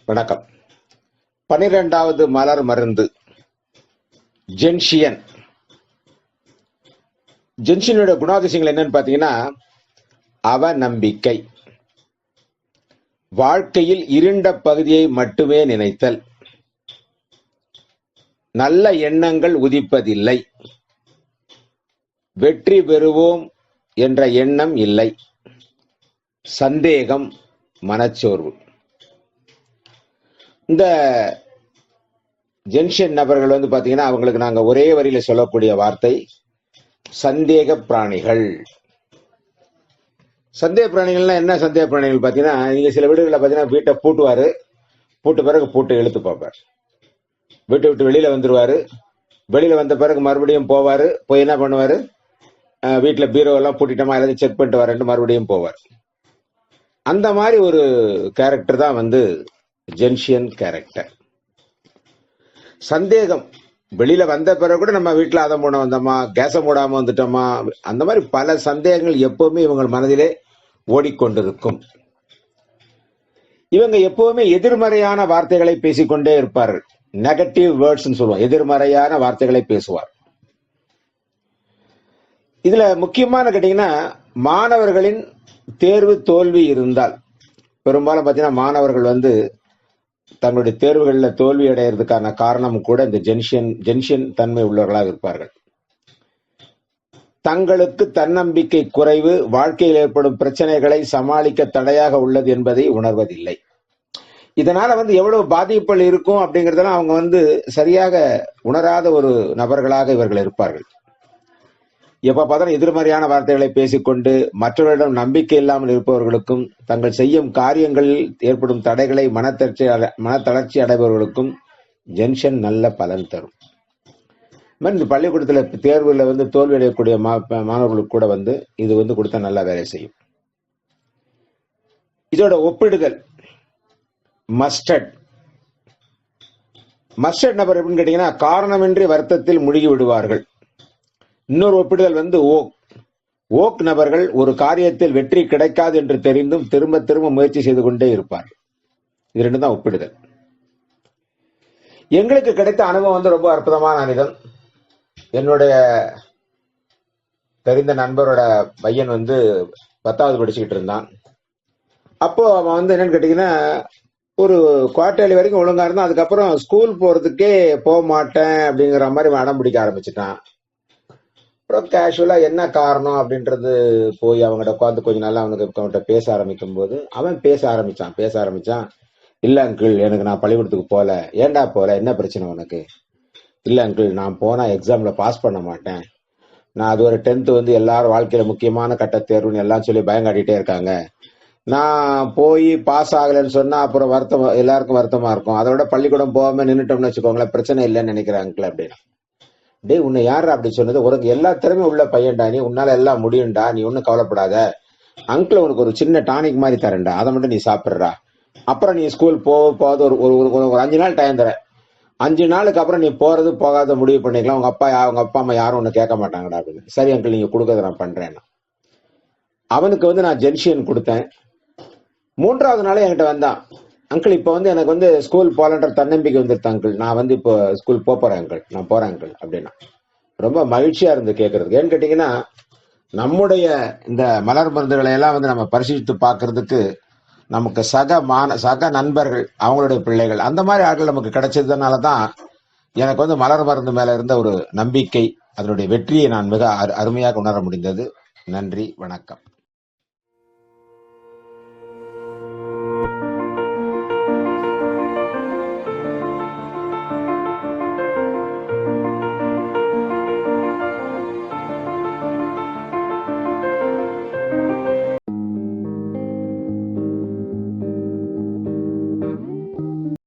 வணக்கம். 12வது மலர் மருந்து ஜென்ஷியன். ஜென்ஷியனோட குணாதிசயங்கள் என்னன்னு பாத்தீங்கன்னா, அவநம்பிக்கை, வாழ்க்கையில் இருண்ட பகுதியை மட்டுமே நினைத்தல், நல்ல எண்ணங்கள் உதிப்பதில்லை, வெற்றி பெறுவோம் என்ற எண்ணம் இல்லை, சந்தேகம், மனச்சோர்வு. இந்த ஜென்ஷியன் நபர்கள் பாத்தீங்கன்னா, அவங்களுக்கு நாங்க ஒரே வரியில சொல்லக்கூடிய வார்த்தை சந்தேக பிராணிகள். சந்தேக பிராணிகள்னா என்ன? சந்தேக பிராணிகள் பாத்தீங்கன்னா, நீங்க சில வீடுகளில் பாத்தீங்கன்னா வீட்டை பூட்டுவாரு, பூட்டு பிறகு பூட்டை இழுத்து பார்ப்பார், வீட்டை விட்டு வெளியில வந்துருவாரு, வெளியில வந்த பிறகு மறுபடியும் போவாரு, போய் என்ன பண்ணுவாரு, வீட்டுல பீரோ எல்லாம் பூட்டிட்டோமா எல்லாத்தையும் செக் பண்ணிட்டு வரேன்ட்டு மறுபடியும் போவார். அந்த மாதிரி ஒரு கேரக்டர் தான் ஜென்ஷியன் கேரக்டர். சந்தேகம், வெளியில வந்த பிறகு கூட நம்ம வீட்டுல அதை மூட வந்தோமா, கேஸை மூடாம வந்துட்டோமா, அந்த மாதிரி பல சந்தேகங்கள் எப்பவுமே இவங்க மனதிலே ஓடிக்கொண்டிருக்கும். இவங்க எப்பவுமே எதிர்மறையான வார்த்தைகளை பேசிக்கொண்டே இருப்பார்கள். நெகட்டிவ் வேர்ட்ஸ் சொல்லுவோம், எதிர்மறையான வார்த்தைகளை பேசுவார். இதுல முக்கியமான கேட்டீங்கன்னா, மாணவர்களின் தேர்வு தோல்வி இருந்தால், பெரும்பாலும் பாத்தீங்கன்னா மாணவர்கள் தங்களுடைய தேர்வுகளில் தோல்வி அடைகிறதுக்கான காரணம் கூட இந்த ஜென்ஷியன் தன்மை உள்ளவர்களாக இருப்பார்கள். தங்களுக்கு தன்னம்பிக்கை குறைவு வாழ்க்கையில் ஏற்படும் பிரச்சனைகளை சமாளிக்க தடையாக உள்ளது என்பதை உணர்வதில்லை. இதனால எவ்வளவு பாதிப்புகள் இருக்கும் அப்படிங்கறதெல்லாம் அவங்க சரியாக உணராத ஒரு நபர்களாக இவர்கள் இருப்பார்கள். எப்ப பார்த்தாலும் எதிர்மறையான வார்த்தைகளை பேசிக்கொண்டு மற்றவர்களிடம் நம்பிக்கை இல்லாமல் இருப்பவர்களுக்கும், தங்கள் செய்யும் காரியங்களில் ஏற்படும் தடைகளை மனத்தளர்ச்சி அடைபவர்களுக்கும் ஜென்ஷன் நல்ல பலன் தரும். இந்த பள்ளிக்கூடத்தில் தேர்வுல தோல்வி அடையக்கூடிய மாணவர்களுக்கு கூட இது கொடுத்தா நல்லா வேலை செய்யும். இதோட ஒப்பிடுதல் மஸ்டர்ட் நபர் எப்படின்னு கேட்டீங்கன்னா, காரணமின்றி வருத்தத்தில் முழுகி விடுவார்கள். இன்னொரு ஒப்பிடுதல் ஓக் நபர்கள் ஒரு காரியத்தில் வெற்றி கிடைக்காது என்று தெரிந்தும் திரும்ப திரும்ப முயற்சி செய்து கொண்டே இருப்பார். இது ரெண்டு தான் ஒப்பிடுதல். எங்களுக்கு கிடைத்த அனுபவம் ரொம்ப அற்புதமான அனுபவம். என்னுடைய தெரிந்த நண்பரோட பையன் 10வது படிச்சுக்கிட்டு இருந்தான். அப்போ அவன் என்னன்னு கேட்டீங்கன்னா, ஒரு குவார்டர்லி வரைக்கும் ஒழுங்கா இருந்தான். அதுக்கப்புறம் ஸ்கூல் போறதுக்கே போக மாட்டேன் அப்படிங்கிற மாதிரி அடம் பிடிக்க ஆரம்பிச்சுட்டான். அப்புறம் கேஷுவலா என்ன காரணம் அப்படின்றது போய் அவங்ககிட்ட உட்காந்து கொஞ்ச நாள் அவன்கிட்ட பேச ஆரம்பிக்கும் போது அவன் பேச ஆரம்பிச்சான். இல்ல அங்கிள், எனக்கு நான் பள்ளிக்கூடத்துக்கு போல. ஏன்டா போல, என்ன பிரச்சனை உனக்கு? இல்ல அங்கிள், நான் போனா எக்ஸாம்ல பாஸ் பண்ண மாட்டேன். நான் அது ஒரு 10th எல்லாரும் வாழ்க்கையில முக்கியமான கட்ட தேர்வுன்னு எல்லாம் சொல்லி பயங்காட்டிட்டே இருக்காங்க. நான் போய் பாஸ் ஆகலைன்னு சொன்னா அப்புறம் எல்லாருக்கும் வருத்தமா இருக்கும். அதோட பள்ளிக்கூடம் போகாம நின்றுட்டோம்னு வச்சுக்கோங்களேன், பிரச்சனை இல்லைன்னு நினைக்கிறேன் அங்கிள் அப்படின்னா. டே, உன்னை யாரா அப்படி சொன்னது? உனக்கு எல்லா திறமையும் உள்ள பையன்டா, நீ உன்னால எல்லாம் முடியும்டா, நீ ஒன்னும் கவலைப்படாத. அங்கிள் உனக்கு ஒரு சின்ன டானிக் மாதிரி தரேன்டா, அதை மட்டும் நீ சாப்பிடுறா. அப்புறம் நீ ஸ்கூல் போகாத ஒரு 5 நாள் டைம் தரேன். 5 நாளுக்கு அப்புறம் நீ போறது போகாத முடிவு பண்ணிக்கலாம். உங்க அப்பா அம்மா யாரும் ஒண்ணு கேட்க மாட்டாங்கடா அப்படின்னு. சரி அங்கிள், நீங்க கொடுக்கறத நான் பண்றேன். அவனுக்கு நான் ஜென்ஷியன் கொடுத்தேன். 3வது நாளே என்கிட்ட வந்தான். அங்கிள், இப்ப எனக்கு ஸ்கூல் போலன்ற தன்னம்பிக்கை வந்துருது அங்கிள். நான் இப்போ ஸ்கூல் போறேன் அங்கிள், நான் போறேன் அங்கிள் அப்படின்னா. ரொம்ப மகிழ்ச்சியா இருந்து கேட்கறதுக்கு. ஏன்னு கேட்டீங்கன்னா, நம்முடைய இந்த மலர் மருந்துகளை எல்லாம் நம்ம பரிசீலித்து பார்க்கறதுக்கு நமக்கு சக நண்பர்கள், அவங்களுடைய பிள்ளைகள், அந்த மாதிரி ஆட்கள் நமக்கு கிடைச்சதுனாலதான் எனக்கு மலர் மருந்து மேல இருந்த ஒரு நம்பிக்கை, அதனுடைய வெற்றியை நான் மிக அருமையாக உணர முடிந்தது. நன்றி, வணக்கம்.